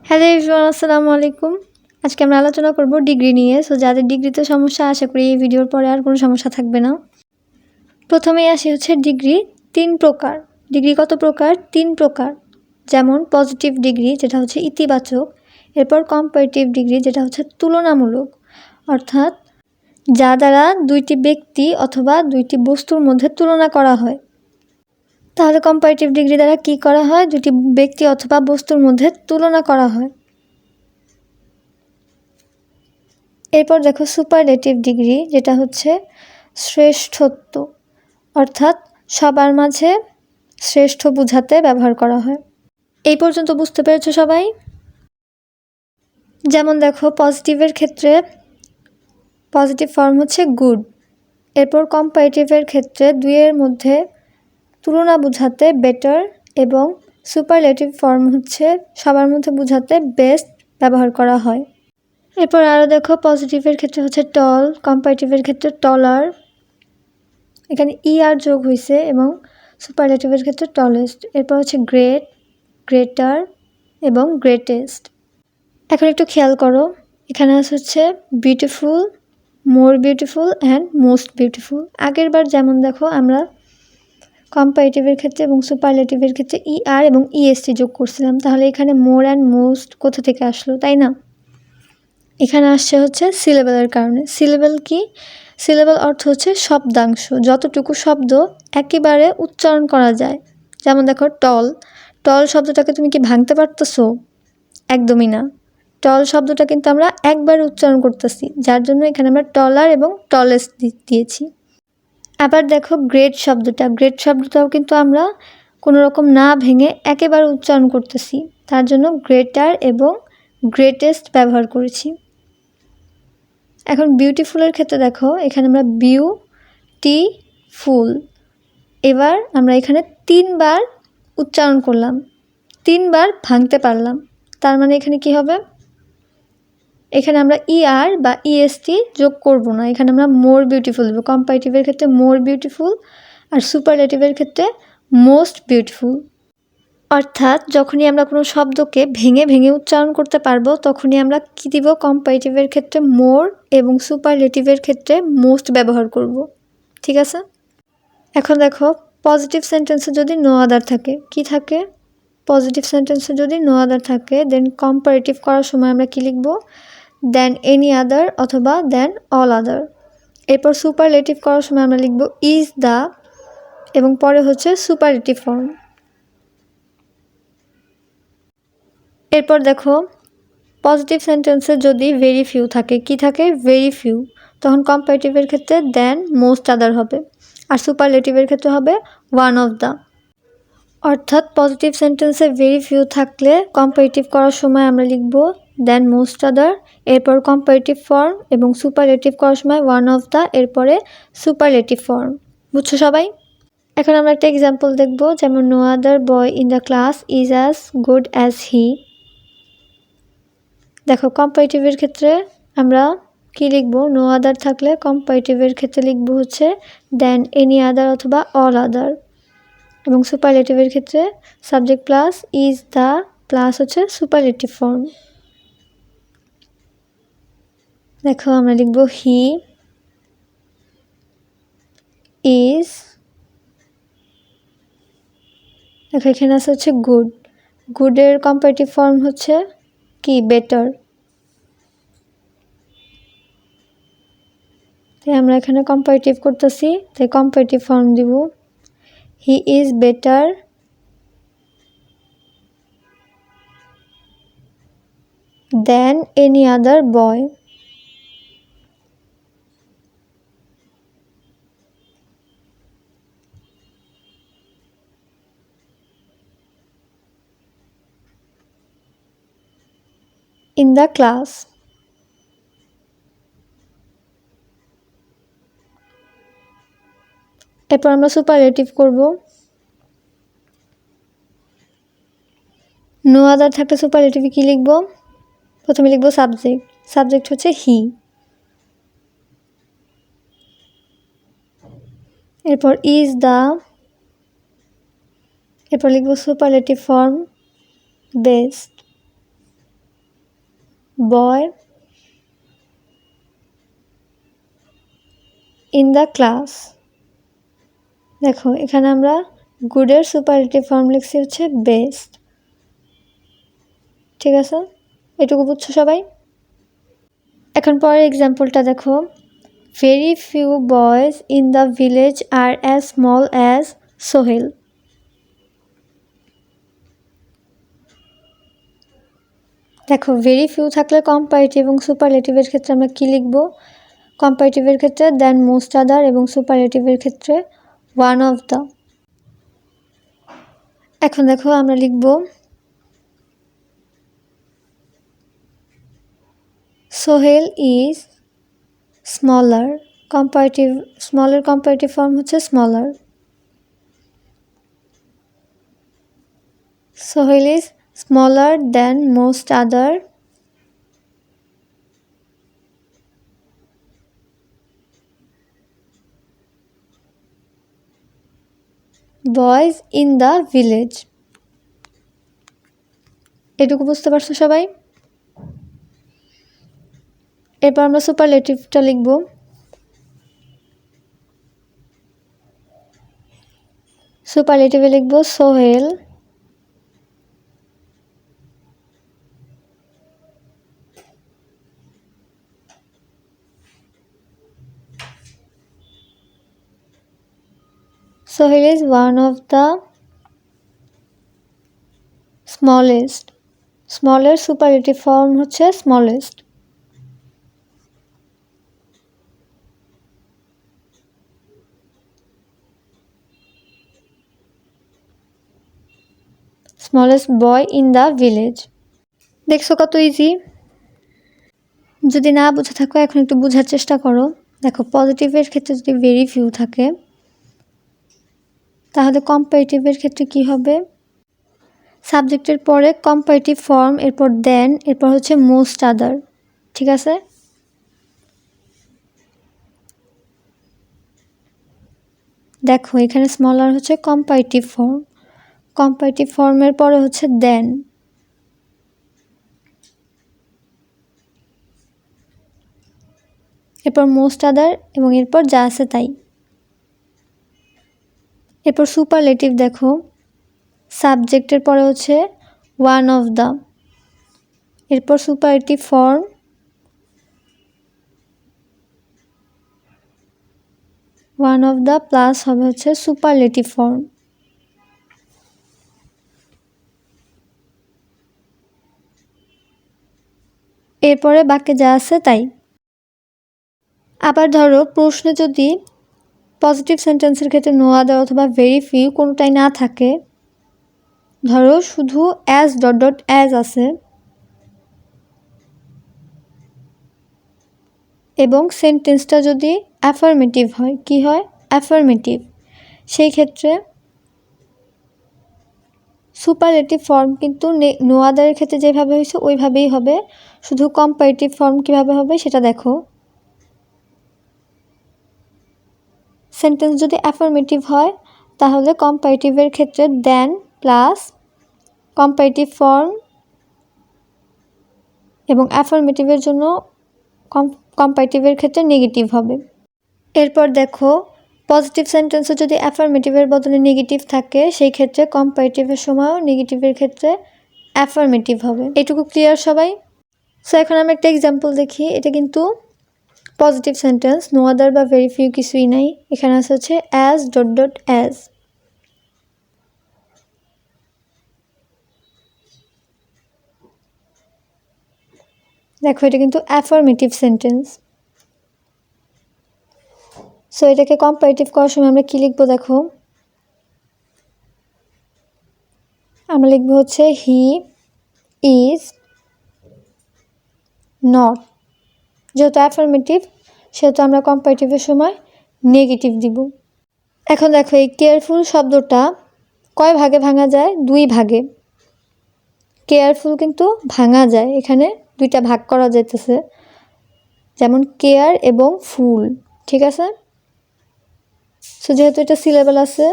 Hello everyone, আসসালামু আলাইকুম। আজকে আমরা আলোচনা করব ডিগ্রি নিয়ে। সো যাদের ডিগ্রিতে সমস্যা, আশা করি এই ভিডিওর পরে আর কোনো সমস্যা থাকবে না। প্রথমেই আসি হচ্ছে ডিগ্রি 3 প্রকার। ডিগ্রি কত প্রকার? 3 প্রকার। যেমন পজিটিভ ডিগ্রি, যেটা হচ্ছে ইতিবাচক। এরপর কম্পারেটিভ ডিগ্রি, যেটা হচ্ছে তুলনামূলক, অর্থাৎ যা দ্বারা দুইটি ব্যক্তি অথবা দুইটি বস্তুর মধ্যে তুলনা করা হয়। তাহলে কম্পারেটিভ ডিগ্রি দ্বারা কি করা হয়? দুটি ব্যক্তি অথবা বস্তুর মধ্যে তুলনা করা হয়। এরপর দেখো সুপারলেটিভ ডিগ্রি, যেটা হচ্ছে শ্রেষ্ঠত্ব, অর্থাৎ সবার মাঝে শ্রেষ্ঠ বোঝাতে ব্যবহার করা হয়। এই পর্যন্ত বুঝতে পেরেছো সবাই? যেমন দেখো পজিটিভের ক্ষেত্রে পজিটিভ ফর্ম হচ্ছে গুড। এরপর কম্পারেটিভের ক্ষেত্রে দুইয়ের মধ্যে তুলনা বোঝাতে বেটার, এবং সুপারলেটিভ ফর্ম হচ্ছে সবার মধ্যে বোঝাতে বেস্ট ব্যবহার করা হয়। এরপর আরও দেখো পজিটিভের ক্ষেত্রে হচ্ছে টল, কম্পারেটিভের ক্ষেত্রে টলার, এখানে আর যোগ হয়েছে, এবং সুপারলেটিভের ক্ষেত্রে টলেস্ট। এরপর হচ্ছে গ্রেট, গ্রেটার এবং গ্রেটেস্ট। এখন একটু খেয়াল করো, এখানে হচ্ছে beautiful, more beautiful and most beautiful. আগের বার যেমন দেখো আমরা কম্পারেটিভের ক্ষেত্রে এবং সুপারলেটিভের ক্ষেত্রে আর এবং ইএসটি যোগ করছিলাম, তাহলে এখানে মোর অ্যান্ড মোস্ট কোথা থেকে আসলো, তাই না? এখানে আসছে হচ্ছে সিলেবেলের কারণে। সিলেবেল কি? সিলেবেল অর্থ হচ্ছে শব্দাংশ, যতটুকু শব্দ একেবারে উচ্চারণ করা যায়। যেমন দেখো টল, টল শব্দটাকে তুমি কি ভাঙতে পারতেছো? একদমই না। টল শব্দটা কিন্তু আমরা একবারে উচ্চারণ করতেছি, যার জন্য এখানে আমরা টলার এবং টলেস্ট দিয়েছি। আবার দেখো গ্রেট শব্দটা, গ্রেট শব্দটাও কিন্তু আমরা কোনো রকম না ভেঙে একেবারে উচ্চারণ করতেছি, তার জন্য গ্রেটার এবং গ্রেটেস্ট ব্যবহার করেছি। এখন বিউটিফুলের ক্ষেত্রে দেখো, এখানে আমরা বিউটিফুল, এবার আমরা এখানে 3 বার উচ্চারণ করলাম, 3 বার ভাঙতে পারলাম, তার মানে এখানে কি হবে? এখানে আমরা আর বা ইএসটি যোগ করব না, এখানে আমরা মোর বিউটিফুল দেবো। কম্পারেটিভের ক্ষেত্রে মোর বিউটিফুল, আর সুপারলেটিভের ক্ষেত্রে মোস্ট বিউটিফুল। অর্থাৎ যখনই আমরা কোনো শব্দকে ভেঙে ভেঙে উচ্চারণ করতে পারবো, তখনই আমরা কী দিব? কম্পারেটিভের ক্ষেত্রে মোর এবং সুপারলেটিভের ক্ষেত্রে মোস্ট ব্যবহার করব। ঠিক আছে? এখন দেখো পজিটিভ সেন্টেন্সে যদি নো আদার থাকে, কি থাকে? পজিটিভ সেন্টেন্সে যদি নো আদার থাকে, দেন কম্পারেটিভ করার সময় আমরা কি লিখব? দেন এনি আদার অথবা দেন অল আদার। এরপর সুপারলেটিভ করার সময় আমরা লিখব ইজ দ্য, এবং পরে হচ্ছে সুপারলেটিভ ফর্ম। এরপর দেখো পজিটিভ সেন্টেন্সে যদি ভেরি ফিউ থাকে, কি থাকে? ভেরি ফিউ, তখন কম্পারেটিভের ক্ষেত্রে দেন মোস্ট আদার হবে, আর সুপারলেটিভের ক্ষেত্রে হবে ওয়ান অফ দ্য। অর্থাৎ পজিটিভ সেন্টেন্সে ভেরি ফিউ থাকলে কম্পারেটিভ করার সময় আমরা লিখব দেন মোস্ট আদার, এরপর কম্পারেটিভ ফর্ম, এবং সুপারলেটিভ করার সময় ওয়ান অফ দ্য, এরপরে সুপারলেটিভ ফর্ম। বুঝছো সবাই? এখন আমরা একটা এক্সাম্পল দেখব, যেমন no other boy in the class is as good as he. দেখো কম্পারেটিভের ক্ষেত্রে আমরা কি লিখব? নো আদার থাকলে কম্পারেটিভের ক্ষেত্রে লিখব হচ্ছে দেন এনি আদার অথবা অল আদার, এবং সুপারলেটিভের ক্ষেত্রে subject plus is the plus হচ্ছে সুপারলেটিভ ফর্ম। দেখো আমরা লিখব হি ইজ, দেখো এখানে আছে হচ্ছে গুড, গুডের কম্পারেটিভ ফর্ম হচ্ছে কি? বেটার। তাই আমরা এখানে কম্পারেটিভ করতেছি, তাই কম্পারেটিভ ফর্ম দিব he is better than any other boy. In the class. এরপর আমরা সুপারলেটিভ করব। নো আদার থাকলে সুপারলেটিভে কি লিখব? প্রথমে লিখব সাবজেক্ট, সাবজেক্ট হচ্ছে হি, এরপর ইজ দ্য, এরপর লিখব superlative form best, boy in the class. দেখো এখানে আমরা গুডের সুপারলেটিভ ফর্ম লিখছি হচ্ছে বেস্ট। ঠিক আছে, এটুকু বুঝছো সবাই? এখন পরের এক্সাম্পলটা দেখো, very few boys in the village are as small as Sohel. দেখো ভেরি ফিউ থাকলে কম্পারেটিভ এবং সুপারলেটিভের ক্ষেত্রে আমরা কি লিখব? কম্পারেটিভের ক্ষেত্রে দেন মোস্ট আদার এবং সুপারলেটিভের ক্ষেত্রে ওয়ান অফ দ্য। এখন দেখো আমরা লিখব সোহেল ইজ স্মলার। কম্পারেটিভ স্মলের কম্পারেটিভ ফর্ম হচ্ছে smaller. Sohail is smaller than most other boys in the village. এটুকু বুঝতে পারছো সবাই? এরপর আমরা সুপারলেটিভটা লিখব। সুপারলেটিভে লিখব Sohail Sohail is one of the smallest. স্মলের সুপারলেটিভ ফর্ম হচ্ছে smallest. Smallest boy in the village. দেখছো কত ইজি? যদি না বুঝে থাকো এখন একটু বোঝার চেষ্টা করো। দেখো পজিটিভের ক্ষেত্রে যদি ভেরি ফিউ থাকে তাহলে কম্পারেটিভের ক্ষেত্রে কি হবে? সাবজেক্টের পরে কম্পারেটিভ ফর্ম, এরপর দেন, এরপর হচ্ছে মোস্ট আদার। ঠিক আছে? দেখো এখানে স্মলার হচ্ছে কম্পারেটিভ ফর্ম, কম্পারেটিভ ফর্মের পরে হচ্ছে দেন, এরপর মোস্ট আদার এবং এরপর যা আছে তাই। এরপর সুপারলেটিভ দেখো সাবজেক্টের পরে হচ্ছে ওয়ান অফ দ্য, এরপর superlative form, one of the plus হবে হচ্ছে সুপারলেটিভ ফর্ম। এরপরে বাকি যা আছে তাই। আবার ধরো প্রশ্নে যদি পজিটিভ সেন্টেন্সের ক্ষেত্রে নো আদার অথবা ভেরি ফিউ কোনোটাই না থাকে, ধরো শুধু অ্যাজ ডট ডট অ্যাজ আছে এবং সেন্টেন্সটা যদি অ্যাফার্মেটিভ হয়, কি হয়? অ্যাফার্মেটিভ, সেই ক্ষেত্রে সুপারলেটিভ ফর্ম কিন্তু নো আদারের ক্ষেত্রে যেভাবে হয়েছে ওইভাবেই হবে, শুধু কম্পারেটিভ ফর্ম কিভাবে হবে সেটা দেখো। সেন্টেন্স যদি অ্যাফার্মেটিভ হয় তাহলে কম্পারেটিভের ক্ষেত্রে দেন প্লাস কম্পারেটিভ ফর্ম এবং অ্যাফার্মেটিভের জন্য কম্পারেটিভের ক্ষেত্রে নেগেটিভ হবে। এরপর দেখো পজিটিভ সেন্টেন্সে যদি অ্যাফার্মেটিভের বদলে নেগেটিভ থাকে সেই ক্ষেত্রে কম্পারেটিভের সময়ও নেগেটিভের ক্ষেত্রে অ্যাফার্মেটিভ হবে। এটুকু ক্লিয়ার সবাই? সো এখন আমরা একটা এক্সাম্পল দেখি। এটা কিন্তু পজিটিভ সেন্টেন্স, নো আদার বা ভেরি ফিউ কিছুই নাই। এখানে আছে হচ্ছে অ্যাজ ডট ডট অ্যাজ। দেখো এটা কিন্তু অ্যাফার্মেটিভ সেন্টেন্স। সো এটাকে কম্পারেটিভ করার সময় আমরা কি লিখবো দেখো, আমরা লিখবো হচ্ছে হি ইজ নট। যেহেতু অ্যাফার্মেটিভ সেহেতু আমরা কম্পারেটিভের সময় নেগেটিভ দিব। এখন দেখো এই কেয়ারফুল শব্দটা কয় ভাগে ভাঙা যায়? দুই ভাগে। কেয়ারফুল কিন্তু ভাঙা যায়, এখানে দুইটা ভাগ করা যাইতেছে, যেমন কেয়ার এবং ফুল। ঠিক আছে? সো যেহেতু এটা সিলেবল আছে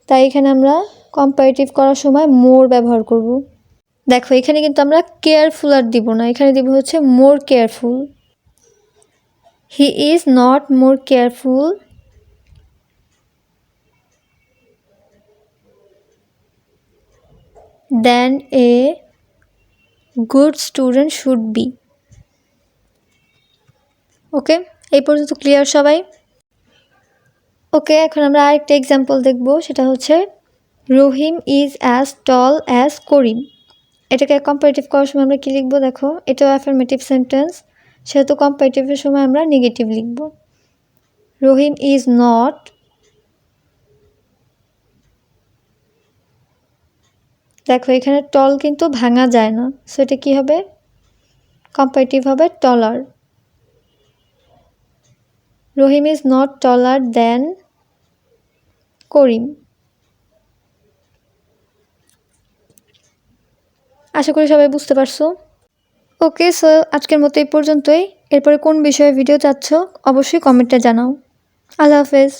তাই এখানে আমরা কম্পারেটিভ করার সময় মোর ব্যবহার করব। দেখো এখানে কিন্তু আমরা কেয়ারফুল আর দিব না, এখানে দিব হচ্ছে more careful. He is not more careful than a good student should be. Okay, এই পর্যন্ত ক্লিয়ার সবাই? ওকে, এখন আমরা আরেকটা এক্সাম্পল দেখব, সেটা হচ্ছে রহিম ইজ অ্যাজ টল অ্যাজ করিম। এটাকে কম্পারেটিভ করার সময় আমরা কী লিখবো? দেখো এটাও অ্যাফার্মেটিভ সেন্টেন্স, সেহেতু কম্পারেটিভের সময় আমরা নেগেটিভ লিখব। রহিম ইজ নট দেখো এখানে টল কিন্তু ভাঙা যায় না, সো এটা কী হবে? কম্পারেটিভ হবে টলার। রহিম ইজ নট টলার দেন করিম। আশা করি সবাই বুঝতে পারছো। ওকে, সো আজকের মতো এই পর্যন্তই। এরপরে কোন বিষয়ে ভিডিও চাচ্ছ অবশ্যই কমেন্টে জানাও। আল্লাহ হাফেজ।